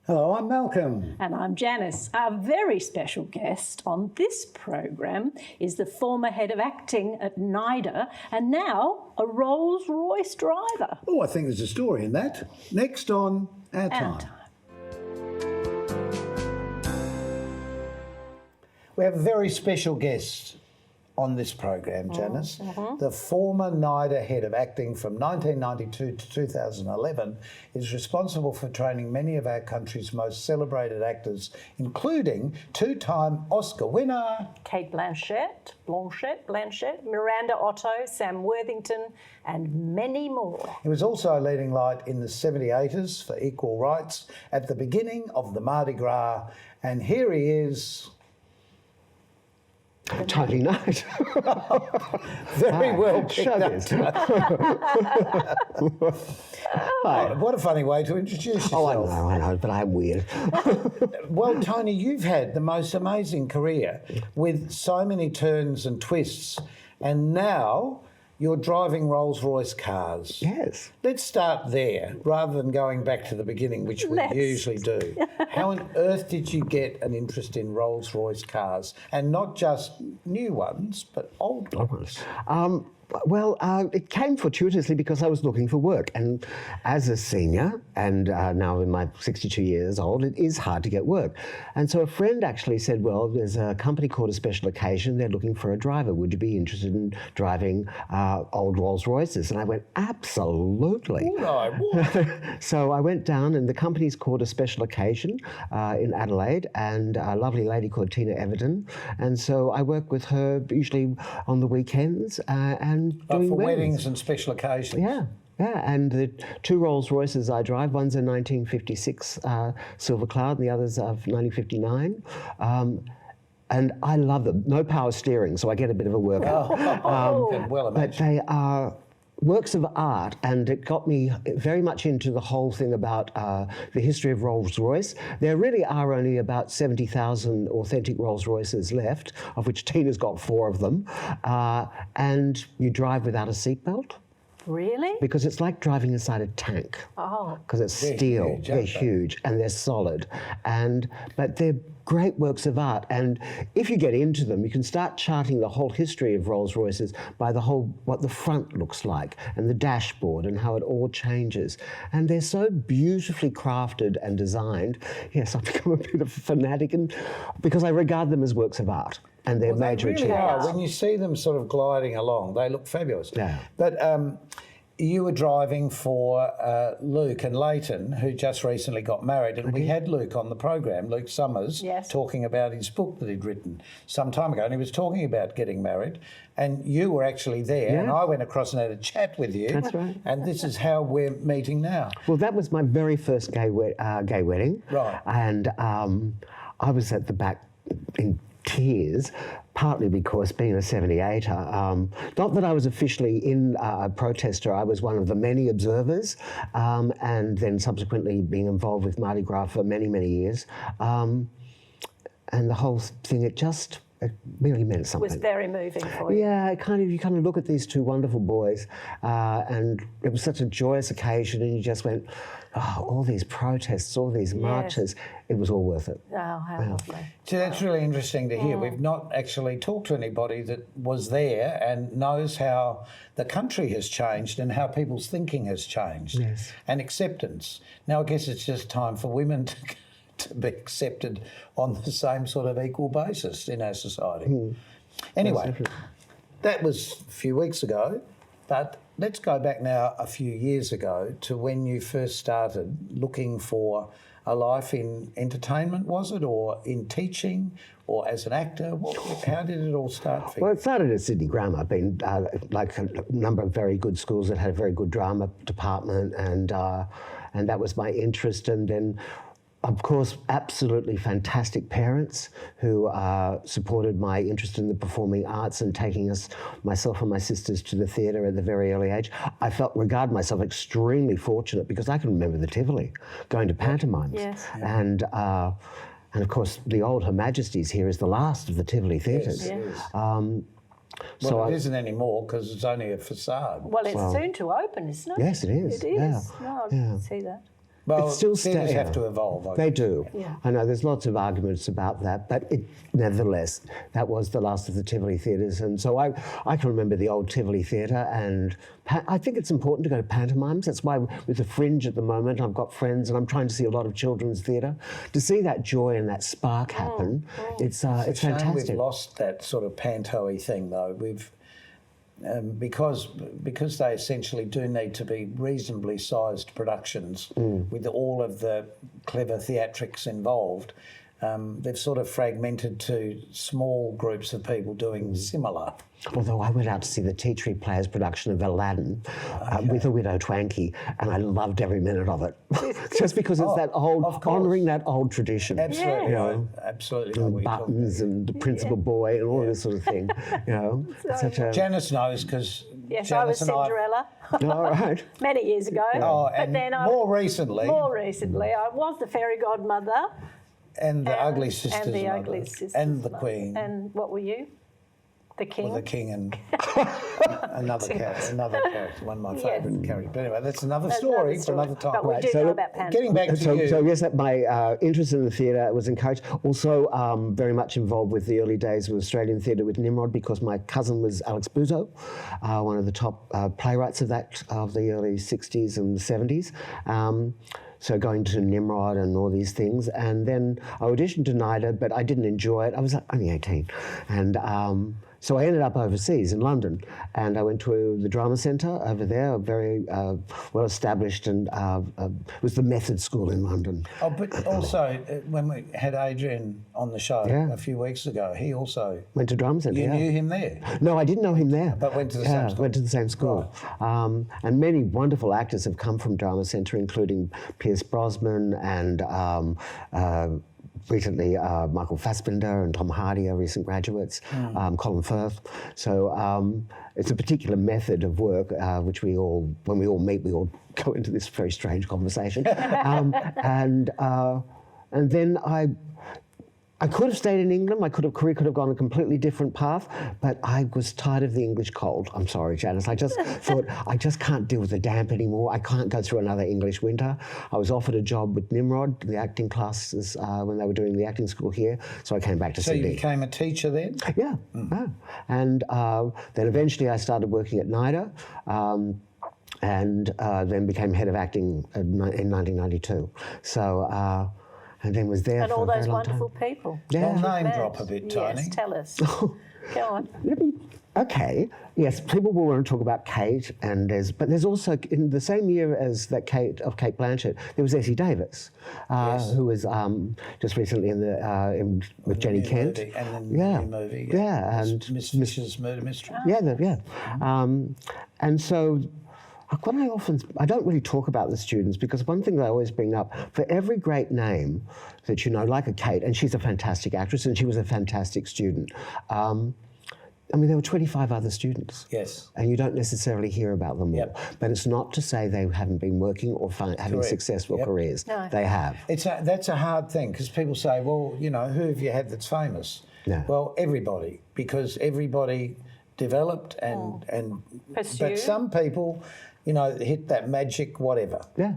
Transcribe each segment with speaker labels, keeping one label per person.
Speaker 1: Hello, I'm Malcolm.
Speaker 2: And I'm Janice. Our very special guest on this program is the former head of acting at NIDA and now a Rolls-Royce driver.
Speaker 1: Oh, I think there's a story in that. Next on Our Time. We have a very special guest on this program, Janice. The former NIDA head of acting from 1992 to 2011 is responsible for training many of our country's most celebrated actors, including two-time Oscar winner
Speaker 2: Kate Blanchett, Miranda Otto, Sam Worthington, and many more.
Speaker 1: He was also a leading light in the 78ers for equal rights at the beginning of the Mardi Gras, and here he is.
Speaker 3: Tiny Knight.
Speaker 1: Very well picked up.
Speaker 3: Hi.
Speaker 1: What a funny way to introduce yourself.
Speaker 3: Oh, I know, but I'm weird.
Speaker 1: Well, Tony, you've had the most amazing career with so many turns and twists, and now you're driving Rolls-Royce cars.
Speaker 3: Yes.
Speaker 1: Let's start there, rather than going back to the beginning, which we usually do. How on earth did you get an interest in Rolls-Royce cars? And not just new ones, but old ones?
Speaker 3: Well, it came fortuitously because I was looking for work. And as a senior, and now in my 62 years old, it is hard to get work. And so a friend actually said, well, there's a company called A Special Occasion. They're looking for a driver. Would you be interested in driving old Rolls Royces? And I went, absolutely.
Speaker 1: Would I? What?
Speaker 3: So I went down, and the company's called A Special Occasion in Adelaide, and a lovely lady called Tina Everton. And so I work with her usually on the weekends and doing
Speaker 1: for
Speaker 3: weddings.
Speaker 1: weddings and special occasions.
Speaker 3: Yeah, and the two Rolls Royces I drive, one's a 1956 Silver Cloud, and the other's of 1959. And I love them. No power steering, so I get a bit of a workout.
Speaker 1: Well
Speaker 3: but
Speaker 1: imagine.
Speaker 3: they are works of art, and it got me very much into the whole thing about the history of Rolls-Royce. There really are only about 70,000 authentic Rolls-Royces left, of which Tina's got 4 of them, and you drive without a seatbelt.
Speaker 2: Really?
Speaker 3: Because it's like driving inside a tank.
Speaker 2: Oh.
Speaker 3: Because it's
Speaker 1: They're
Speaker 3: steel,
Speaker 1: huge,
Speaker 3: they're
Speaker 1: aren't they?
Speaker 3: huge, and they're solid. But they're great works of art. And if you get into them, you can start charting the whole history of Rolls-Royces by what the front looks like, and the dashboard, and how it all changes. And they're so beautifully crafted and designed. Yes, I've become a bit of a fanatic, because I regard them as works of art. And they're major
Speaker 1: They really
Speaker 3: achievements.
Speaker 1: are. When you see them sort of gliding along, they look fabulous.
Speaker 3: Yeah.
Speaker 1: But you were driving for Luke and Leighton, who just recently got married, and we had Luke on the program, Luke Summers, talking about his book that he'd written some time ago, and he was talking about getting married, and you were actually there, and I went across and had a chat with you.
Speaker 3: That's right.
Speaker 1: And this is how we're meeting now.
Speaker 3: Well, that was my very first gay wedding.
Speaker 1: Right.
Speaker 3: And I was at the back in tears, partly because being a 78er, not that I was officially in a protester, I was one of the many observers, and then subsequently being involved with Mardi Gras for many, many years. And the whole thing, it really meant something.
Speaker 2: It was very moving for you.
Speaker 3: Yeah, you kind of look at these two wonderful boys, and it was such a joyous occasion, and you just went, oh, all these protests, all these marches, it was all worth it.
Speaker 2: Oh, how lovely.
Speaker 1: So that's really interesting to hear. We've not actually talked to anybody that was there and knows how the country has changed and how people's thinking has changed and acceptance. Now, I guess it's just time for women to be accepted on the same sort of equal basis in our society. Anyway, that was a few weeks ago, but let's go back now a few years ago to when you first started looking for a life in entertainment, was it, or in teaching, or as an actor? How did it all start for you?
Speaker 3: Well, it started at Sydney Grammar. I've been like a number of very good schools that had a very good drama department, and that was my interest. And then, of course, absolutely fantastic parents who supported my interest in the performing arts and taking myself and my sisters to the theatre at a very early age. I regard myself extremely fortunate because I can remember the Tivoli, going to pantomimes.
Speaker 2: Yes.
Speaker 3: And of course, the old Her Majesty's here is the last of the Tivoli theatres.
Speaker 2: Yes.
Speaker 1: Well, it isn't anymore because it's only a facade.
Speaker 2: Well, it's soon to open, isn't it?
Speaker 3: Yes, it is.
Speaker 2: It is.
Speaker 3: Yeah.
Speaker 2: No, I didn't see that.
Speaker 1: Well,
Speaker 3: it's still
Speaker 1: theatres have to evolve.
Speaker 3: They do.
Speaker 2: Yeah.
Speaker 3: I know there's lots of arguments about that, but nevertheless, that was the last of the Tivoli theatres. And so I can remember the old Tivoli theatre, and I think it's important to go to pantomimes. That's why with the Fringe at the moment, I've got friends and I'm trying to see a lot of children's theatre. To see that joy and that spark happen, it's fantastic.
Speaker 1: We've lost that sort of panto-y thing, though. Because they essentially do need to be reasonably sized productions with all of the clever theatrics involved. They've sort of fragmented to small groups of people doing similar.
Speaker 3: Although I went out to see the Teachery Players production of Aladdin with a Widow Twankey, and I loved every minute of it. Just because it's that old, honouring that old tradition.
Speaker 1: Absolutely,
Speaker 3: you know,
Speaker 1: absolutely.
Speaker 3: and buttons and the principal boy and all this sort of thing. You know, such a...
Speaker 1: Janice knows because
Speaker 2: Yes, I was Cinderella.
Speaker 3: All right.
Speaker 2: Many years ago.
Speaker 1: Oh, and then more recently,
Speaker 2: I was the fairy godmother.
Speaker 1: And the ugly sisters.
Speaker 2: And the ugly sisters.
Speaker 1: And the queen.
Speaker 2: And what were you? The king?
Speaker 1: Well, the king and another character, one of my favourite characters. But anyway, that's another story for another time.
Speaker 2: But we do know about pantomime.
Speaker 1: Getting back to you.
Speaker 3: So yes, my interest in the theatre was encouraged. Also very much involved with the early days of Australian theatre with Nimrod, because my cousin was Alex Buzo, one of the top playwrights of the early 60s and 70s. So going to Nimrod and all these things. And then I auditioned to NIDA, but I didn't enjoy it. I was only 18. And so I ended up overseas in London, and I went to the Drama Centre over there, very well established, and was the Method School in London.
Speaker 1: Oh, but also when we had Adrian on the show a few weeks ago, he also
Speaker 3: went to Drama Centre.
Speaker 1: You knew him there?
Speaker 3: No, I didn't know him there.
Speaker 1: But went to the same school.
Speaker 3: Went to the same school. Right. And many wonderful actors have come from Drama Centre, including Pierce Brosnan and recently Michael Fassbender and Tom Hardy are recent graduates, Colin Firth. So it's a particular method of work which when we all meet, we all go into this very strange conversation. And then I could have stayed in England. My career could have gone a completely different path, but I was tired of the English cold. I'm sorry, Janice. I just thought, I just can't deal with the damp anymore. I can't go through another English winter. I was offered a job with Nimrod, the acting classes, when they were doing the acting school here, so I came back to Sydney.
Speaker 1: So you became a teacher then?
Speaker 3: Yeah. And then eventually I started working at NIDA, and then became head of acting in 1992. So... and then was there
Speaker 2: and
Speaker 3: for
Speaker 2: all
Speaker 3: a very
Speaker 2: those
Speaker 3: long
Speaker 2: wonderful
Speaker 3: time.
Speaker 2: people.
Speaker 1: Yeah. Well, name drop a bit, Tony.
Speaker 2: Yes, tell us. Go on.
Speaker 3: Okay. Yes, people will want to talk about Kate, but there's also in the same year as that Kate Blanchett, there was Essie Davis, who was just recently with Jenny Kent.
Speaker 1: Movie, and then the new movie.
Speaker 3: And
Speaker 1: Miss Fisher's Murder Mystery.
Speaker 3: And so. I don't really talk about the students, because one thing that I always bring up, for every great name that you know, like a Kate, and she's a fantastic actress and she was a fantastic student, there were 25 other students.
Speaker 1: Yes.
Speaker 3: And you don't necessarily hear about them all. But it's not to say they haven't been working or having successful careers. No. They have.
Speaker 1: That's a hard thing, because people say, well, you know, who have you had that's famous?
Speaker 3: Yeah.
Speaker 1: Well, everybody, because everybody developed and but some people... you know, hit that magic whatever.
Speaker 3: Yeah.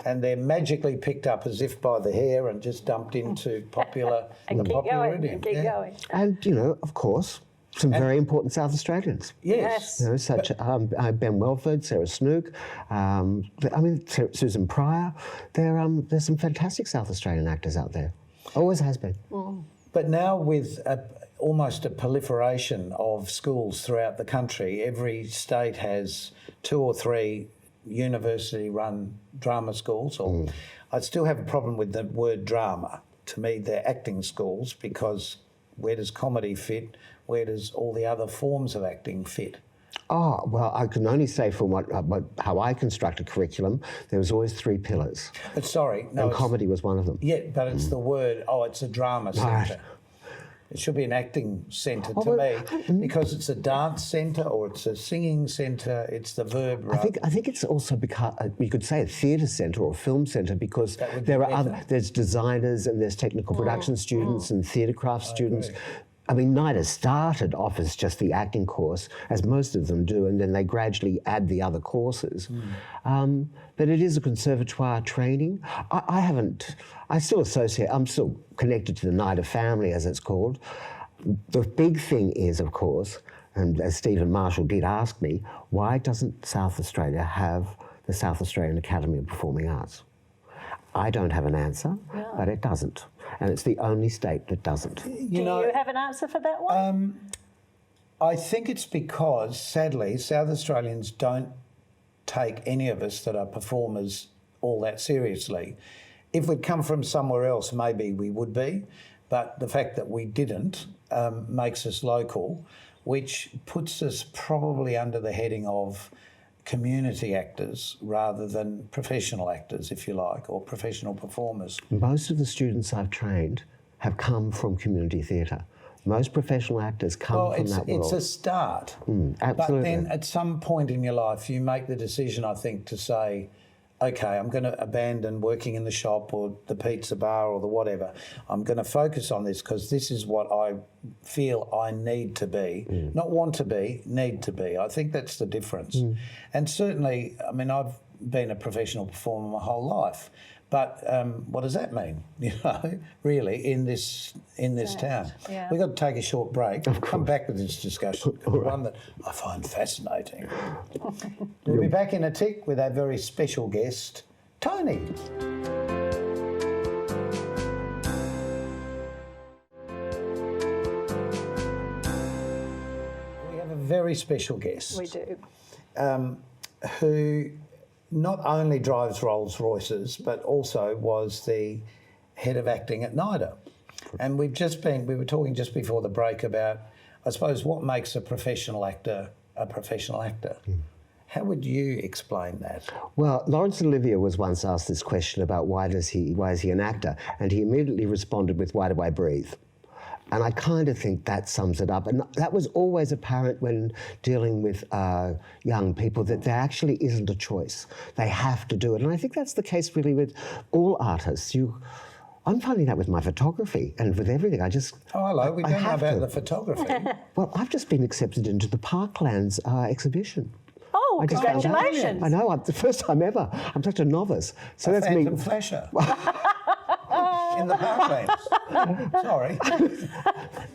Speaker 1: And they're magically picked up as if by the hair and just dumped into popular idiom.
Speaker 2: Keep going.
Speaker 3: And, you know, of course, some very important South Australians.
Speaker 1: Yes.
Speaker 3: You know, such Ben Welford, Sarah Snook, Susan Pryor. There's some fantastic South Australian actors out there. Always has been.
Speaker 1: But now with almost a proliferation of schools throughout the country, every state has 2 or 3 university-run drama schools. I still have a problem with the word drama. To me, they're acting schools, because where does comedy fit? Where does all the other forms of acting fit?
Speaker 3: Oh, well, I can only say from how I construct a curriculum, there was always 3 pillars.
Speaker 1: But sorry. No,
Speaker 3: and comedy was one of them.
Speaker 1: Yeah, but it's the word, it's a drama centre.
Speaker 3: Right.
Speaker 1: It should be an acting centre to me, because it's a dance centre or it's a singing centre. It's the verb. Right?
Speaker 3: I think it's also because you could say a theatre centre or a film centre, because there's designers and there's technical production students and theatre craft students. I mean, NIDA started off as just the acting course, as most of them do, and then they gradually add the other courses. But it is a conservatoire training. I still associate, I'm still connected to the NIDA family, as it's called. The big thing is, of course, and as Stephen Marshall did ask me, why doesn't South Australia have the South Australian Academy of Performing Arts? I don't have an answer, but it doesn't. And it's the only state that doesn't.
Speaker 2: Do you have an answer for that one?
Speaker 1: I think it's because, sadly, South Australians don't take any of us that are performers all that seriously. If we'd come from somewhere else, maybe we would be, but the fact that we didn't makes us local, which puts us probably under the heading of community actors rather than professional actors, if you like, or professional performers.
Speaker 3: Most of the students I've trained have come from community theatre. Most professional actors come from that world.
Speaker 1: It's a start.
Speaker 3: Absolutely.
Speaker 1: But then at some point in your life, you make the decision, I think, to say, okay, I'm going to abandon working in the shop or the pizza bar or the whatever. I'm going to focus on this because this is what I feel I need to be. Not want to be, need to be. I think that's the difference. And certainly, I mean, I've been a professional performer my whole life. But what does that mean, really, in this town?
Speaker 2: Yeah.
Speaker 1: We've got to take a short break. We'll come back with this discussion, one that I find fascinating. We'll be back in a tick with our very special guest, Tony. We have a very special guest.
Speaker 2: We do.
Speaker 1: Who not only drives Rolls Royces, but also was the head of acting at NIDA. And we were talking just before the break about, I suppose, what makes a professional actor a professional actor. How would you explain that?
Speaker 3: Well, Laurence Olivier was once asked this question about why is he an actor? And he immediately responded with, why do I breathe? And I kind of think that sums it up. And that was always apparent when dealing with young people, that there actually isn't a choice. They have to do it. And I think that's the case really with all artists. I'm finding that with my photography and with everything.
Speaker 1: Oh, hello, we don't know about the photography.
Speaker 3: Well, I've just been accepted into the Parklands exhibition.
Speaker 2: Oh, congratulations.
Speaker 3: I know, the first time ever. I'm such a novice. So that's
Speaker 1: Phantom
Speaker 3: me.
Speaker 1: Flasher. In the Parklands. Sorry.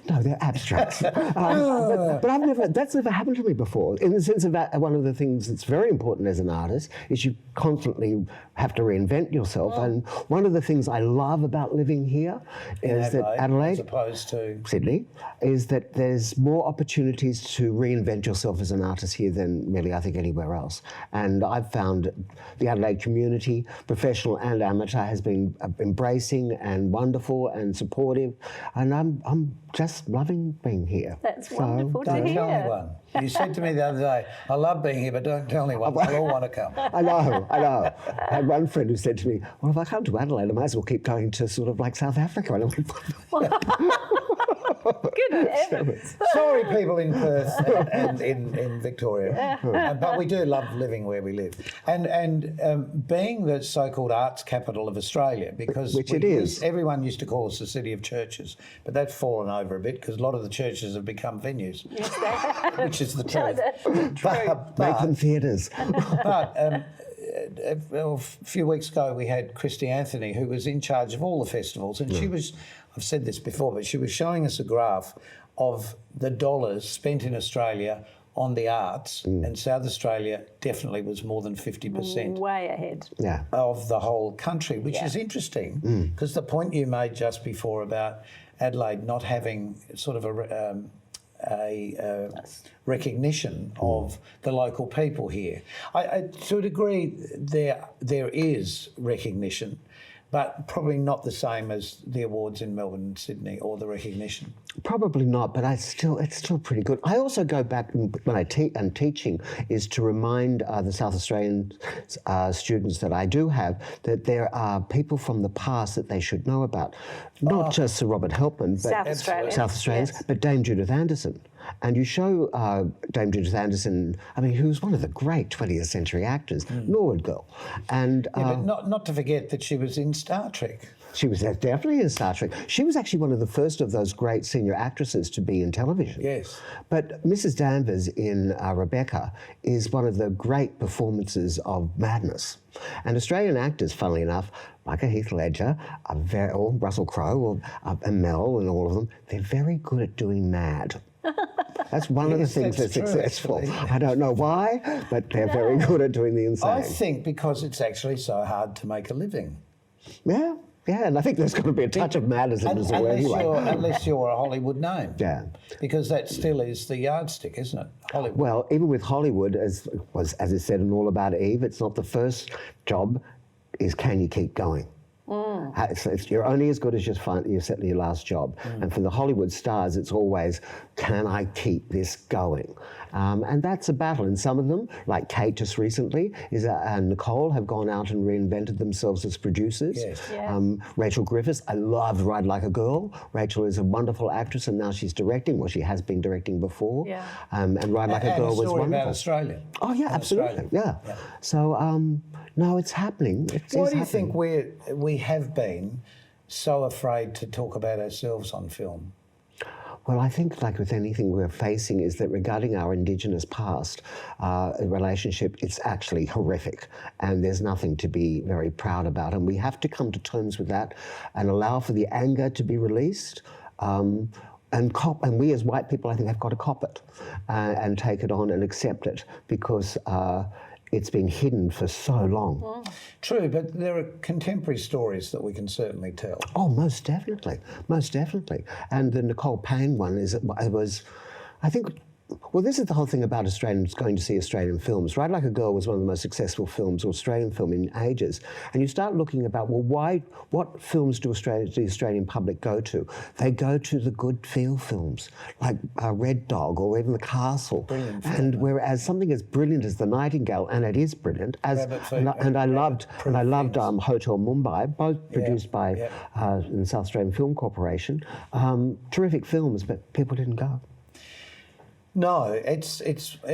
Speaker 3: No, they're abstracts. But that's never happened to me before. In the sense of that, one of the things that's very important as an artist is you constantly have to reinvent yourself. And one of the things I love about living here is that Adelaide,
Speaker 1: as opposed to
Speaker 3: Sydney, is that there's more opportunities to reinvent yourself as an artist here than really, I think, anywhere else. And I've found the Adelaide community, professional and amateur, has been embracing and wonderful and supportive, and I'm just loving being here.
Speaker 2: That's wonderful to hear.
Speaker 1: Don't tell anyone. You said to me the other day, I love being here, but don't tell anyone. They'll all want to come.
Speaker 3: I know. I had one friend who said to me, well, if I come to Adelaide, I might as well keep going to sort of like South Africa. And I went,
Speaker 2: Good heavens.
Speaker 1: Sorry, people in Perth and in Victoria. But we do love living where we live. And being the so-called arts capital of Australia, because
Speaker 3: which it is.
Speaker 1: Everyone used to call us the city of churches, but that's fallen over a bit because a lot of the churches have become venues, which is the truth.
Speaker 3: Make them theatres.
Speaker 1: But a few weeks ago we had Christy Anthony, who was in charge of all the festivals, and she was, I've said this before, but she was showing us a graph of the dollars spent in Australia on the arts, and South Australia definitely was more than 50%.
Speaker 2: Way ahead.
Speaker 1: Of the whole country, which is interesting, because the point you made just before about Adelaide not having sort of a recognition of the local people here. To a degree, there is recognition, but probably not the same as the awards in Melbourne and Sydney, or the recognition. Probably
Speaker 3: not, but it's still pretty good. I also go back when I'm teaching is to remind the South Australian students that I do have that there are people from the past that they should know about. Not just Sir Robert Helpman, but
Speaker 2: South Australians,
Speaker 3: but Dame Judith Anderson. And you show Dame Judith Anderson, I mean, who's one of the great 20th century actors, Norwood Girl. And
Speaker 1: but not to forget that she was in Star Trek.
Speaker 3: she was definitely in Star Trek. She was actually one of the first of those great senior actresses to be in television.
Speaker 1: Yes.
Speaker 3: But Mrs. Danvers in Rebecca is one of the great performances of madness. And Australian actors, funnily enough, like a Heath Ledger, or Russell Crowe, or and Mel and all of them, they're very good at doing mad. That's one of the things that's successful.
Speaker 1: Actually.
Speaker 3: I don't know why, but they're very good at doing the insane.
Speaker 1: I think because it's actually so hard to make a living.
Speaker 3: Yeah, and I think there's going to be a touch of madness in this anyway.
Speaker 1: Unless you're a Hollywood name.
Speaker 3: Yeah.
Speaker 1: Because that still is the yardstick, isn't it? Hollywood.
Speaker 3: Well, even with Hollywood, as it said in All About Eve, it's not the first job, is can you keep going? You're only as good as your last job. And for the Hollywood stars, it's always, can I keep this going? And that's a battle. And some of them, like Kate just recently, and Nicole have gone out and reinvented themselves as producers.
Speaker 1: Yes.
Speaker 2: Yeah.
Speaker 3: Rachel Griffiths, I loved Ride Like a Girl. Rachel is a wonderful actress and now she's directing. Well, she has been directing before.
Speaker 2: Yeah.
Speaker 3: And Ride Like a Girl was wonderful.
Speaker 1: About Australia.
Speaker 3: Oh, yeah, absolutely. Yeah. So, no, it's happening.
Speaker 1: Why do you think we have been so afraid to talk about ourselves on film?
Speaker 3: Well, I think, like with anything we're facing, is that regarding our Indigenous past relationship, it's actually horrific, and there's nothing to be very proud about. And we have to come to terms with that and allow for the anger to be released. And we as white people, I think, have got to cop it and take it on and accept it, because it's been hidden for so long.
Speaker 1: True, but there are contemporary stories that we can certainly tell.
Speaker 3: Oh, most definitely. And the Nicole Payne one I think, well, this is the whole thing about Australians going to see Australian films. Ride Like a Girl was one of the most successful films, or Australian film, in ages. And you start looking about, well, what films do the Australian public go to? They go to the good feel films, like Red Dog or even The Castle.
Speaker 1: Brilliant film.
Speaker 3: And whereas something as brilliant as The Nightingale, and it is brilliant, and I loved Hotel Mumbai, both produced by the South Australian Film Corporation. Terrific films, but people didn't go.
Speaker 1: No,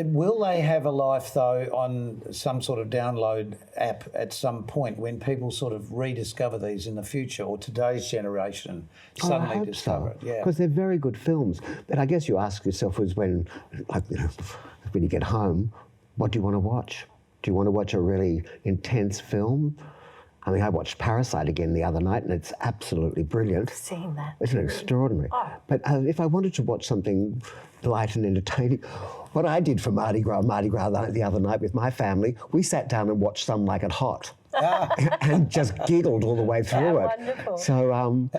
Speaker 1: will they have a life though on some sort of download app at some point when people sort of rediscover these in the future, or today's generation suddenly discover it? Yeah,
Speaker 3: because they're very good films. But I guess you ask yourself when you get home, what do you want to watch? Do you want to watch a really intense film? I mean, I watched Parasite again the other night, and it's absolutely brilliant.
Speaker 2: I've seen that.
Speaker 3: It's extraordinary.
Speaker 2: Oh.
Speaker 3: But if I wanted to watch something light and entertaining, what I did for Mardi Gras the other night with my family, we sat down and watched Some Like It Hot. And just giggled all the way through it.
Speaker 2: Wonderful.
Speaker 3: So,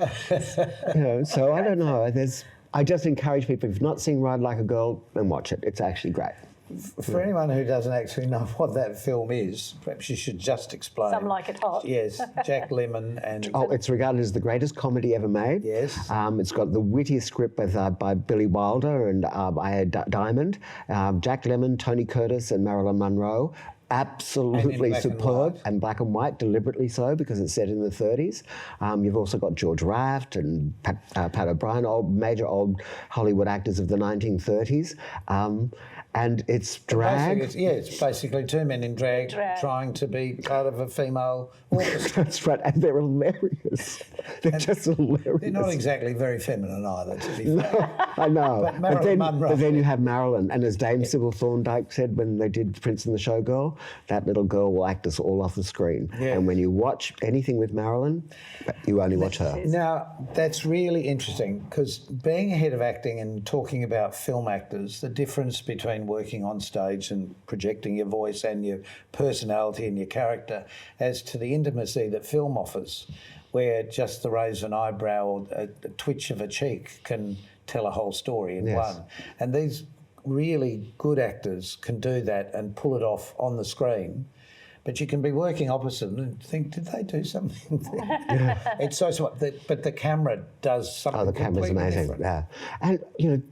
Speaker 3: so I don't know. I just encourage people, if you've not seen Ride Like a Girl, then watch it. It's actually great.
Speaker 1: For anyone who doesn't actually know what that film is, perhaps you should just explain.
Speaker 2: Some Like It Hot.
Speaker 1: Yes, Jack Lemmon and...
Speaker 3: Oh, it's regarded as the greatest comedy ever made.
Speaker 1: Yes.
Speaker 3: It's got the wittiest script by Billy Wilder and by Diamond, Jack Lemmon, Tony Curtis and Marilyn Monroe. Absolutely superb, and black and white, deliberately so, because it's set in the 30s. You've also got George Raft and Pat O'Brien, major old Hollywood actors of the 1930s. And it's drag.
Speaker 1: It's basically two men in drag trying to be part of a female orchestra.
Speaker 3: That's right, and they're hilarious. They're just hilarious.
Speaker 1: They're not exactly very feminine either, to be fair.
Speaker 3: I know.
Speaker 1: But
Speaker 3: then you have Marilyn, and as Dame Sybil Thorndike said when they did Prince and the Showgirl, that little girl will act us all off the screen. Yeah. And when you watch anything with Marilyn, you only watch her.
Speaker 1: Now, that's really interesting, because being a head of acting and talking about film actors, the difference between working on stage and projecting your voice and your personality and your character as to the intimacy that film offers, where just the raise of an eyebrow or a twitch of a cheek can tell a whole story in one. And these really good actors can do that and pull it off on the screen. But you can be working opposite and think, did they do something there? It's so smart. But the camera does something completely different.
Speaker 3: Oh, the camera's amazing, yeah. And,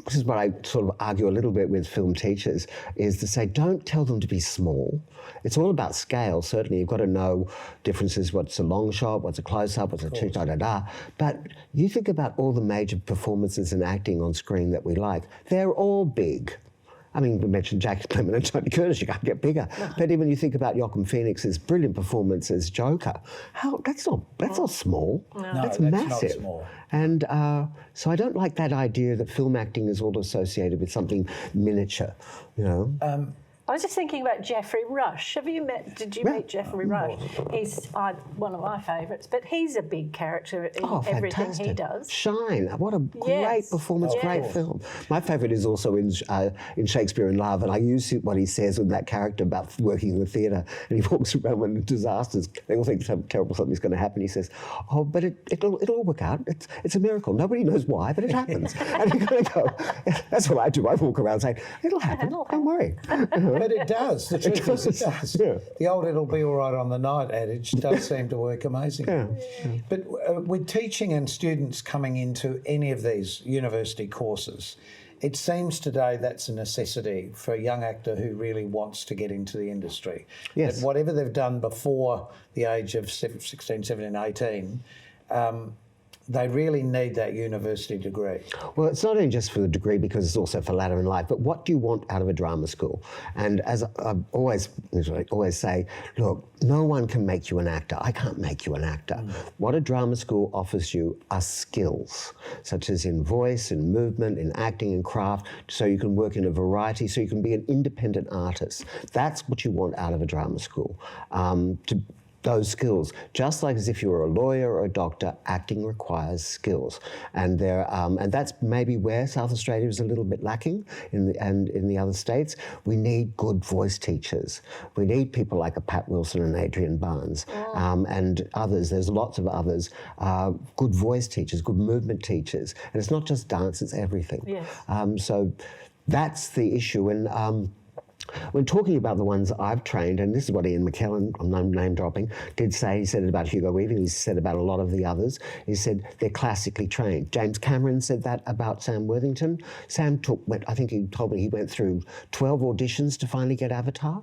Speaker 3: this is what I sort of argue a little bit with film teachers, is to say, don't tell them to be small. It's all about scale. Certainly, you've got to know differences, what's a long shot, what's a close-up, what's a two, da-da-da. But you think about all the major performances in acting on screen that we like. They're all big. I mean, we mentioned Jackie Clement and Tony Curtis, you can't get bigger. But even you think about Joaquin Phoenix's brilliant performance as Joker, that's not small, that's massive.
Speaker 1: Not small.
Speaker 3: And so I don't like that idea that film acting is all associated with something miniature, you know.
Speaker 2: I was just thinking about Geoffrey Rush. Did you meet Geoffrey Rush? He's one of my favourites, but he's a big character in everything he does.
Speaker 3: Shine, what a great performance, great film. My favourite is also in Shakespeare in Love, and I use what he says with that character about working in the theatre, and he walks around when disasters, they all think terrible something's going to happen. He says, "Oh, but it'll all work out. It's a miracle. Nobody knows why, but it happens." And you kind of go, that's what I do. I walk around saying, "It'll happen. Don't worry."
Speaker 1: But it does. The truth is, it does. Yeah. The old "it'll be all right on the night" adage does seem to work amazingly. Yeah. But with teaching and students coming into any of these university courses, it seems today that's a necessity for a young actor who really wants to get into the industry.
Speaker 3: Yes.
Speaker 1: That whatever they've done before the age of 16, 17, 18, they really need that university degree.
Speaker 3: Well, it's not only just for the degree, because it's also for later in life, but what do you want out of a drama school? And as I always say, look, no one can make you an actor. I can't make you an actor. What a drama school offers you are skills, such as in voice, in movement, in acting and craft, so you can work in a variety, so you can be an independent artist. That's what you want out of a drama school. Those skills, just like as if you were a lawyer or a doctor, acting requires skills, and that's maybe where South Australia is a little bit lacking, and in the other states. We need good voice teachers. We need people like a Pat Wilson and Adrian Barnes, and others. There's lots of others. Good voice teachers, good movement teachers, and it's not just dance; it's everything.
Speaker 2: Yes.
Speaker 3: So that's the issue, and. When talking about the ones I've trained, and this is what Ian McKellen, I'm name dropping, did say, he said it about Hugo Weaving, he said about a lot of the others, he said they're classically trained. James Cameron said that about Sam Worthington. Sam I think he told me he went through 12 auditions to finally get Avatar,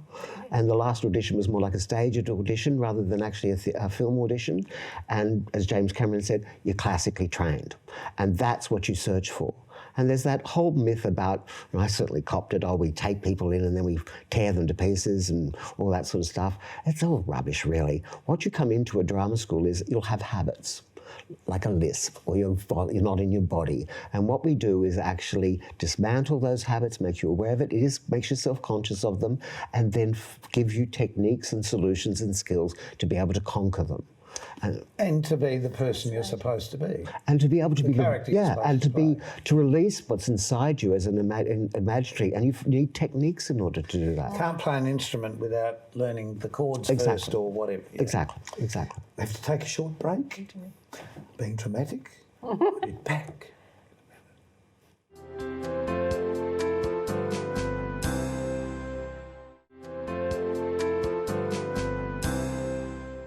Speaker 3: and the last audition was more like a staged audition rather than actually a film audition. And as James Cameron said, you're classically trained. And that's what you search for. And there's that whole myth about, and I certainly copped it, we take people in and then we tear them to pieces and all that sort of stuff. It's all rubbish, really. What you come into a drama school is you'll have habits, like a lisp, or you're not in your body. And what we do is actually dismantle those habits, make you aware of it, makes you self-conscious of them, and then give you techniques and solutions and skills to be able to conquer them.
Speaker 1: And to be the person you're supposed to be.
Speaker 3: And to be able to be, and to release what's inside you as an imaginary, and you need techniques in order to do that.
Speaker 1: Can't play an instrument without learning the chords first or whatever. Yeah.
Speaker 3: Exactly.
Speaker 1: We have to take a short break. Being dramatic. We'll be back.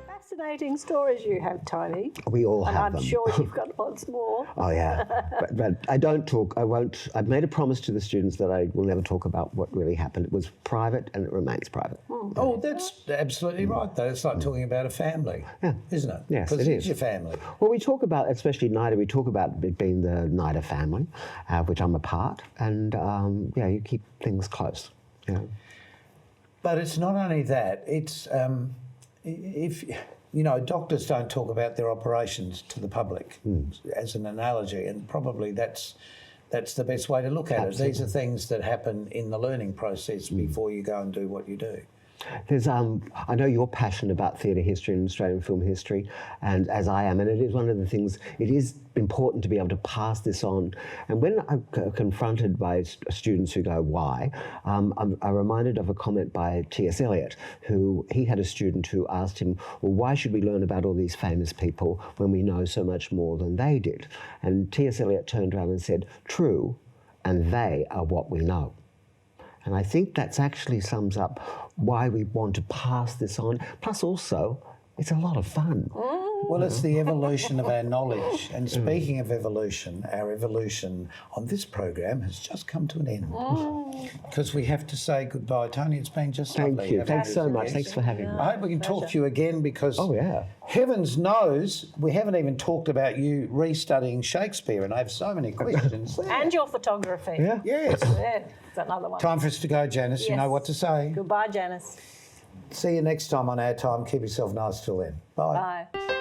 Speaker 2: Fascinating stories you have, Tony.
Speaker 3: We all have them.
Speaker 2: And I'm sure you've got lots more.
Speaker 3: Oh, yeah. but I don't talk, I won't, I've made a promise to the students that I will never talk about what really happened. It was private and it remains private.
Speaker 1: Oh, that's absolutely right, though. It's like talking about a family, isn't it?
Speaker 3: Yes,
Speaker 1: because
Speaker 3: it
Speaker 1: it's
Speaker 3: is.
Speaker 1: your family.
Speaker 3: Well, we talk about, especially NIDA, we talk about it being the NIDA family, which I'm a part, and you keep things close. Yeah.
Speaker 1: But it's not only that, it's if doctors don't talk about their operations to the public as an analogy, and probably that's the best way to look at it. These are things that happen in the learning process before you go and do what you do.
Speaker 3: There's, I know you're passionate about theatre history and Australian film history, and as I am, and it is one of the things, it is important to be able to pass this on. And when I'm confronted by students who go, why, I'm reminded of a comment by T.S. Eliot, he had a student who asked him, well, why should we learn about all these famous people when we know so much more than they did? And T.S. Eliot turned around and said, true, and they are what we know. And I think that actually sums up why we want to pass this on. Plus also, it's a lot of fun.
Speaker 1: Well, it's the evolution of our knowledge. And speaking of evolution, our evolution on this program has just come to an end. Because we have to say goodbye. Tony, it's been just lovely.
Speaker 3: Thank you. Thanks so much. Thanks for having me.
Speaker 1: I hope we can talk to you again because heavens knows we haven't even talked about you restudying Shakespeare, and I have so many questions.
Speaker 2: And your photography.
Speaker 3: Yeah.
Speaker 1: Yes.
Speaker 2: Yeah, that's another one.
Speaker 1: Time for us to go, Janice.
Speaker 2: Yes.
Speaker 1: You know what to say.
Speaker 2: Goodbye, Janice.
Speaker 1: See you next time on Our Time. Keep yourself nice till then. Bye.
Speaker 2: Bye.